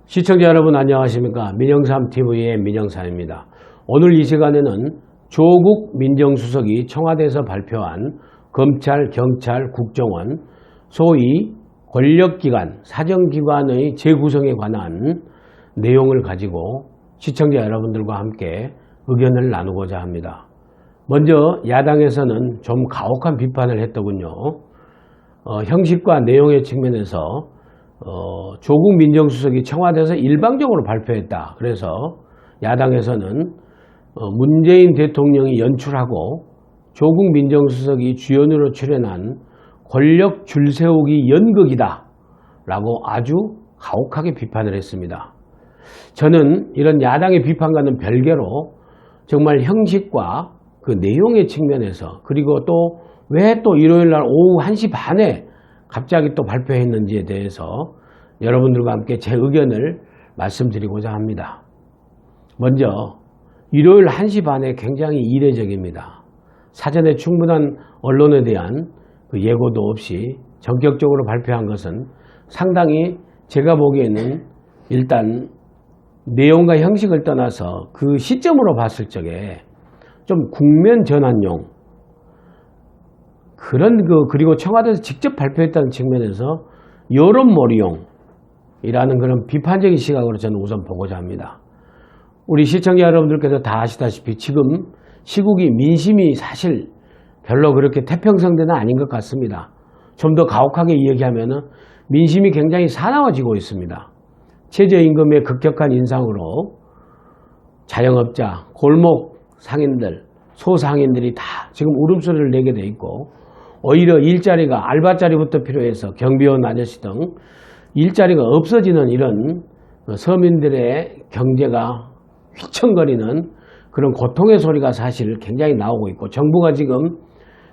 시청자 여러분 안녕하십니까. 민영삼TV의 민영삼입니다. 오늘 이 시간에는 조국 민정수석이 청와대에서 발표한 검찰, 경찰, 국정원, 소위 권력기관, 사정기관의 재구성에 관한 내용을 가지고 시청자 여러분들과 함께 의견을 나누고자 합니다. 먼저 야당에서는 좀 가혹한 비판을 했더군요. 형식과 내용의 측면에서 조국 민정수석이 청와대에서 일방적으로 발표했다. 그래서 야당에서는 문재인 대통령이 연출하고 조국 민정수석이 주연으로 출연한 권력 줄세우기 연극이다 라고 아주 가혹하게 비판을 했습니다. 저는 이런 야당의 비판과는 별개로 정말 형식과 그 내용의 측면에서, 그리고 또 왜 또 일요일날 오후 1시 반에 갑자기 또 발표했는지에 대해서 여러분들과 함께 제 의견을 말씀드리고자 합니다. 먼저 일요일 1시 반에 굉장히 이례적입니다. 사전에 충분한 언론에 대한 그 예고도 없이 전격적으로 발표한 것은 상당히 제가 보기에는 일단 내용과 형식을 떠나서 그 시점으로 봤을 적에 좀 국면 전환용, 그리고 청와대에서 직접 발표했다는 측면에서 여론몰이용이라는 그런 비판적인 시각으로 저는 우선 보고자 합니다. 우리 시청자 여러분들께서 다 아시다시피 지금 시국이 민심이 사실 별로 그렇게 태평성대는 아닌 것 같습니다. 좀 더 가혹하게 이야기하면 민심이 굉장히 사나워지고 있습니다. 최저임금의 급격한 인상으로 자영업자, 골목 상인들, 소상인들이 다 지금 울음소리를 내게 돼 있고, 오히려 일자리가 알바자리부터 필요해서 경비원 아저씨 등 일자리가 없어지는 이런 서민들의 경제가 휘청거리는 그런 고통의 소리가 사실 굉장히 나오고 있고, 정부가 지금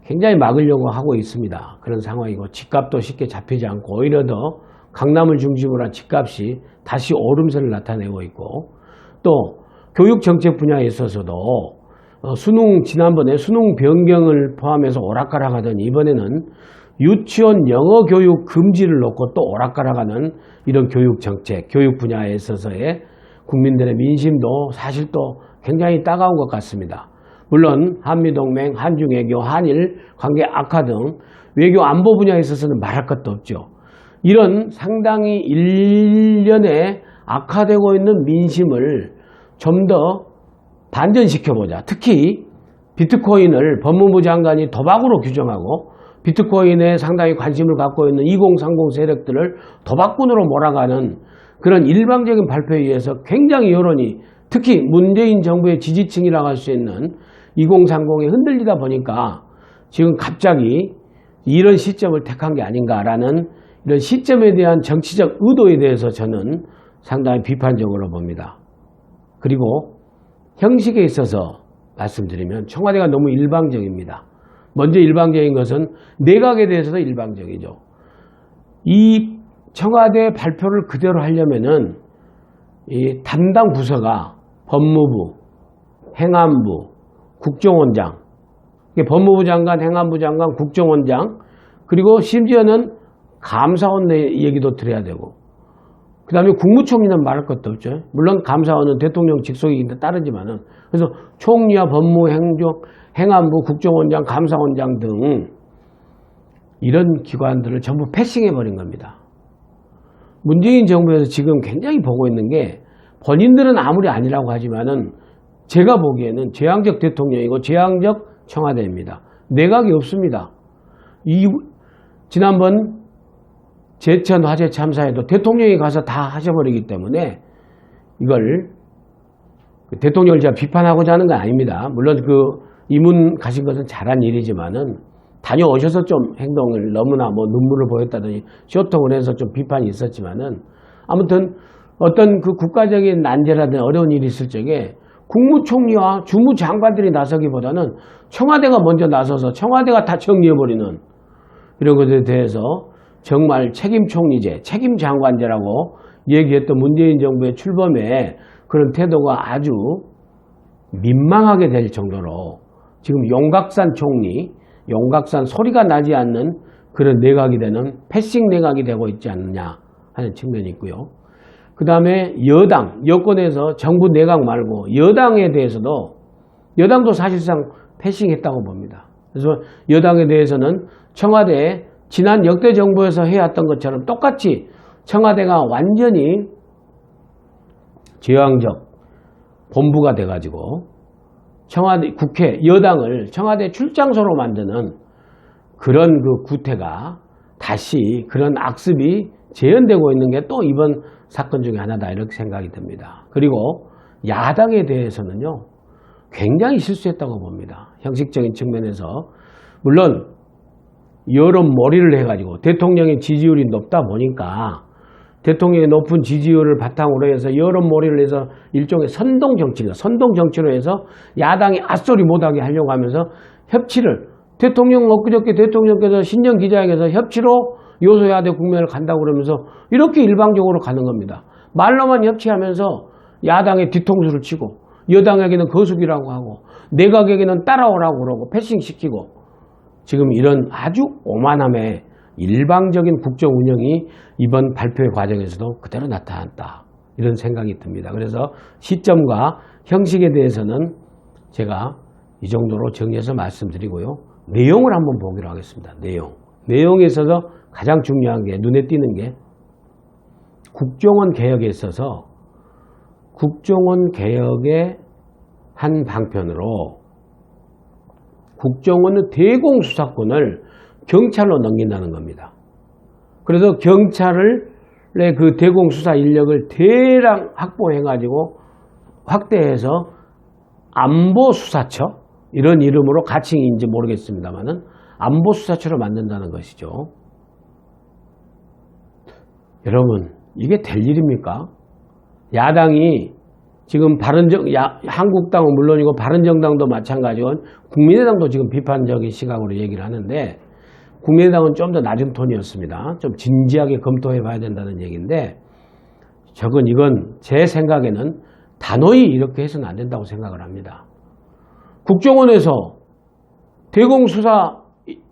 굉장히 막으려고 하고 있습니다. 그런 상황이고, 집값도 쉽게 잡히지 않고 오히려 더 강남을 중심으로 한 집값이 다시 오름세를 나타내고 있고, 또 교육정책 분야에 있어서도 지난번에 수능 변경을 포함해서 오락가락하던 이번에는 유치원 영어 교육 금지를 놓고 또 오락가락하는 이런 교육정책, 교육 분야에 있어서의 국민들의 민심도 사실 또 굉장히 따가운 것 같습니다. 물론 한미동맹, 한중외교, 한일 관계 악화 등 외교 안보 분야에 있어서는 말할 것도 없죠. 이런 상당히 일련의 악화되고 있는 민심을 좀 더 반전시켜보자. 특히 비트코인을 법무부 장관이 도박으로 규정하고 비트코인에 상당히 관심을 갖고 있는 2030 세력들을 도박꾼으로 몰아가는 그런 일방적인 발표에 의해서 굉장히 여론이, 특히 문재인 정부의 지지층이라고 할 수 있는 2030에 흔들리다 보니까 지금 갑자기 이런 시점을 택한 게 아닌가라는 이런 시점에 대한 정치적 의도에 대해서 저는 상당히 비판적으로 봅니다. 그리고 형식에 있어서 말씀드리면 청와대가 너무 일방적입니다. 먼저 일방적인 것은 내각에 대해서도 일방적이죠. 이 청와대 발표를 그대로 하려면은 이 담당 부서가 법무부, 행안부, 국정원장, 법무부 장관, 행안부 장관, 국정원장, 그리고 심지어는 감사원 얘기도 들어야 되고, 그 다음에 국무총리는 말할 것도 없죠. 물론 감사원은 대통령 직속이기 따르지만은, 그래서 총리와 법무, 행안부, 국정원장, 감사원장 등 이런 기관들을 전부 패싱해버린 겁니다. 문재인 정부에서 지금 굉장히 보고 있는 게, 본인들은 아무리 아니라고 하지만은 제가 보기에는 재앙적 대통령이고 재앙적 청와대입니다. 내각이 없습니다. 지난번 제천 화재 참사에도 대통령이 가서 다 하셔버리기 때문에 이걸 대통령을 제가 비판하고자 하는 건 아닙니다. 물론 이문 가신 것은 잘한 일이지만은 다녀오셔서 좀 행동을 너무나 눈물을 보였다더니 쇼통을 해서 좀 비판이 있었지만은, 아무튼 어떤 그 국가적인 난제라든 어려운 일이 있을 적에 국무총리와 주무장관들이 나서기보다는 청와대가 먼저 나서서 청와대가 다 정리해버리는 이런 것에 대해서 정말 책임총리제, 책임장관제라고 얘기했던 문재인 정부의 출범에 그런 태도가 아주 민망하게 될 정도로 지금 용각산 총리, 용각산 소리가 나지 않는 그런 내각이 되는 패싱 내각이 되고 있지 않느냐 하는 측면이 있고요. 그 다음에 여당, 여권에서 정부 내각 말고 여당에 대해서도 여당도 사실상 패싱했다고 봅니다. 그래서 여당에 대해서는 청와대에 지난 역대 정부에서 해왔던 것처럼 똑같이 청와대가 완전히 제왕적 본부가 돼가지고 청와대, 국회, 여당을 청와대 출장소로 만드는 그런 그 구태가 다시 그런 악습이 재현되고 있는 게 또 이번 사건 중에 하나다 이렇게 생각이 듭니다. 그리고 야당에 대해서는요 굉장히 실수했다고 봅니다. 형식적인 측면에서 물론 여론몰이를 해가지고 대통령의 지지율이 높다 보니까 대통령의 높은 지지율을 바탕으로 해서 여론몰이를 해서 일종의 선동정치로 해서 야당이 앗소리 못하게 하려고 하면서 협치를 엊그저께 대통령께서 신년 기자회견에서 협치로 요소야대 국면을 간다고 그러면서 이렇게 일방적으로 가는 겁니다. 말로만 협치하면서 야당의 뒤통수를 치고 여당에게는 거수기라고 하고 내각에게는 따라오라고 그러고 패싱시키고 지금 이런 아주 오만함의 일방적인 국정 운영이 이번 발표의 과정에서도 그대로 나타났다. 이런 생각이 듭니다. 그래서 시점과 형식에 대해서는 제가 이 정도로 정리해서 말씀드리고요. 내용을 한번 보기로 하겠습니다. 내용에 있어서 가장 중요한 게 눈에 띄는 게 국정원 개혁에 있어서 국정원 개혁의 한 방편으로 국정원의 대공수사권을 경찰로 넘긴다는 겁니다. 그래서 경찰의 그 대공수사 인력을 대량 확보해가지고 확대해서 안보수사처 이런 이름으로 가칭인지 모르겠습니다만은 안보수사처로 만든다는 것이죠. 여러분 이게 될 일입니까? 야당이 지금 한국당은 물론이고 바른정당도 마찬가지고 국민의당도 지금 비판적인 시각으로 얘기를 하는데 국민의당은 좀 더 낮은 톤이었습니다. 좀 진지하게 검토해 봐야 된다는 얘기인데 이건 제 생각에는 단호히 이렇게 해서는 안 된다고 생각을 합니다. 국정원에서 대공수사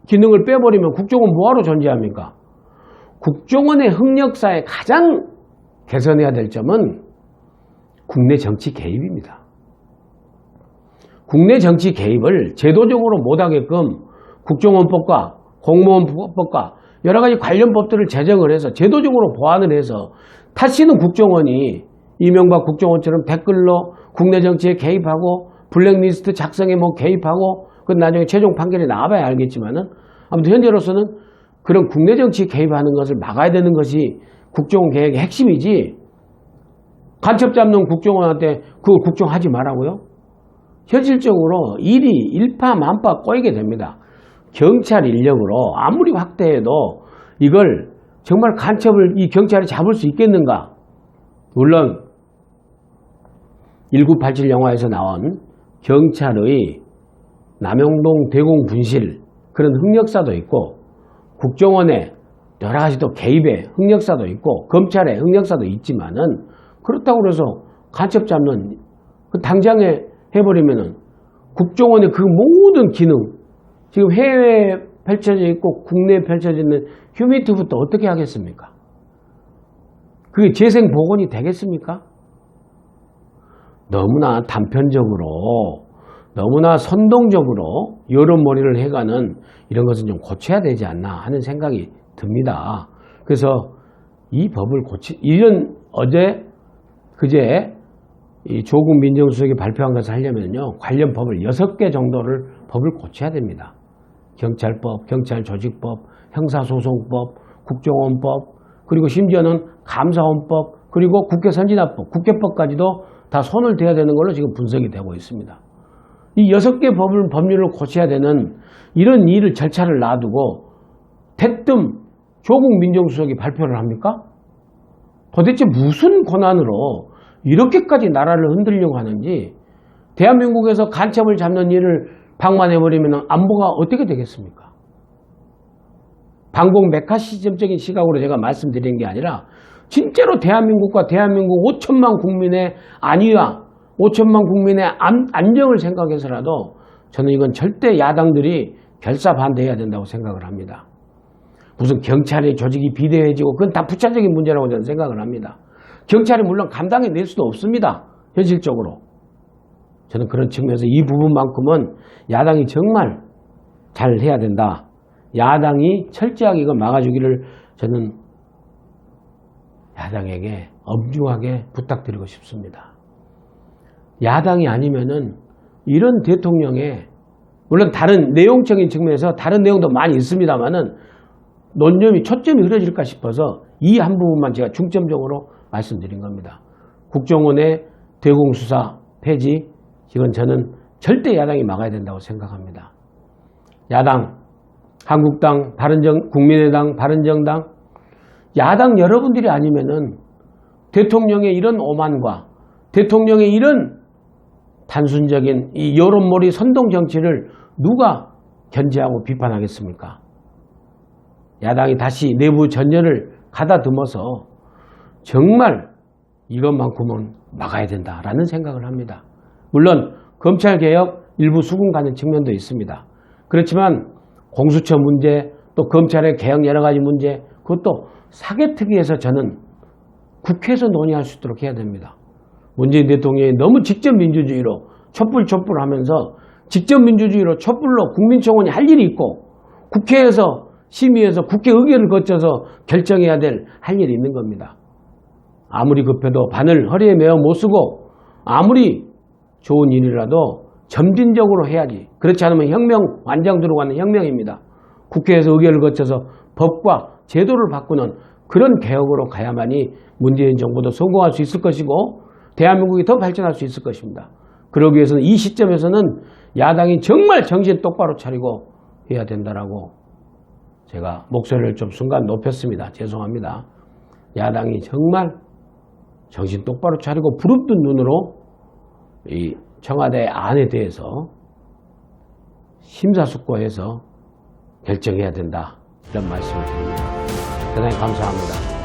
기능을 빼버리면 국정원 뭐하러 존재합니까? 국정원의 흑역사에 가장 개선해야 될 점은 국내 정치 개입입니다. 국내 정치 개입을 제도적으로 못하게끔 국정원법과 공무원법과 여러 가지 관련 법들을 제정을 해서 제도적으로 보완을 해서 다시는 국정원이 이명박 국정원처럼 댓글로 국내 정치에 개입하고 블랙리스트 작성에 개입하고 그 나중에 최종 판결이 나와봐야 알겠지만은 아무튼 현재로서는 그런 국내 정치에 개입하는 것을 막아야 되는 것이 국정원 개혁의 핵심이지 간첩 잡는 국정원한테 그거 국정하지 말라고요? 현실적으로 일이 일파만파 꼬이게 됩니다. 경찰 인력으로 아무리 확대해도 이걸 정말 간첩을 이 경찰이 잡을 수 있겠는가? 물론 1987 영화에서 나온 경찰의 남영동 대공분실 그런 흑역사도 있고 국정원의 여러 가지 또 개입의 흑역사도 있고 검찰의 흑역사도 있지만은 그렇다고 해서 간첩 잡는 당장에 해버리면은 국정원의 그 모든 기능 지금 해외에 펼쳐져 있고 국내에 펼쳐져 있는 휴미투부터 어떻게 하겠습니까? 그게 재생 복원이 되겠습니까? 너무나 단편적으로 너무나 선동적으로 여론몰이를 해가는 이런 것은 좀 고쳐야 되지 않나 하는 생각이 듭니다. 그래서 이 법을 그제 이 조국 민정수석이 발표한 것을 하려면요 관련 법을 6개 정도를 법을 고쳐야 됩니다. 경찰법, 경찰조직법, 형사소송법, 국정원법, 그리고 심지어는 감사원법, 그리고 국회선진화법, 국회법까지도 다 손을 대야 되는 걸로 지금 분석이 되고 있습니다. 이 6개 법률을 고쳐야 되는 이런 일을 절차를 놔두고 대뜸 조국 민정수석이 발표를 합니까? 도대체 무슨 권한으로 이렇게까지 나라를 흔들려고 하는지 대한민국에서 간첩을 잡는 일을 방만해버리면 안보가 어떻게 되겠습니까? 방공 메카시즘적인 시각으로 제가 말씀드린 게 아니라 진짜로 대한민국과 대한민국 5천만 국민의 안위와 5천만 국민의 안정을 생각해서라도 저는 이건 절대 야당들이 결사반대해야 된다고 생각을 합니다. 무슨 경찰의 조직이 비대해지고 그건 다 부차적인 문제라고 저는 생각을 합니다. 경찰이 물론 감당해낼 수도 없습니다. 현실적으로. 저는 그런 측면에서 이 부분만큼은 야당이 정말 잘 해야 된다. 야당이 철저하게 이거 막아주기를 저는 야당에게 엄중하게 부탁드리고 싶습니다. 야당이 아니면은 이런 대통령의 물론 다른 내용적인 측면에서 다른 내용도 많이 있습니다만은 논점이 초점이 흐려질까 싶어서 이 한 부분만 제가 중점적으로 말씀드린 겁니다. 국정원의 대공수사 폐지 이건 저는 절대 야당이 막아야 된다고 생각합니다. 야당, 한국당, 국민의당, 바른정당 야당 여러분들이 아니면은 대통령의 이런 오만과 대통령의 이런 단순적인 이 여론몰이 선동 정치를 누가 견제하고 비판하겠습니까? 야당이 다시 내부 전열을 가다듬어서 정말 이것만큼은 막아야 된다라는 생각을 합니다. 물론 검찰개혁 일부 수긍가는 측면도 있습니다. 그렇지만 공수처 문제 또 검찰의 개혁 여러 가지 문제 그것도 사개특위에서 저는 국회에서 논의할 수 있도록 해야 됩니다. 문재인 대통령이 너무 직접민주주의로 촛불하면서 직접민주주의로 촛불로 국민청원이 할 일이 있고 국회에서 심의해서 국회 의결을 거쳐서 결정해야 될 할 일이 있는 겁니다. 아무리 급해도 바늘 허리에 메어 못 쓰고 아무리 좋은 일이라도 점진적으로 해야지. 그렇지 않으면 혁명 완장 들어가는 혁명입니다. 국회에서 의결을 거쳐서 법과 제도를 바꾸는 그런 개혁으로 가야만이 문재인 정부도 성공할 수 있을 것이고 대한민국이 더 발전할 수 있을 것입니다. 그러기 위해서는 이 시점에서는 야당이 정말 정신 똑바로 차리고 해야 된다라고 제가 목소리를 좀 순간 높였습니다. 죄송합니다. 야당이 정말 정신 똑바로 차리고 부릅뜬 눈으로 이 청와대 안에 대해서 심사숙고해서 결정해야 된다. 이런 말씀을 드립니다. 대단히 감사합니다.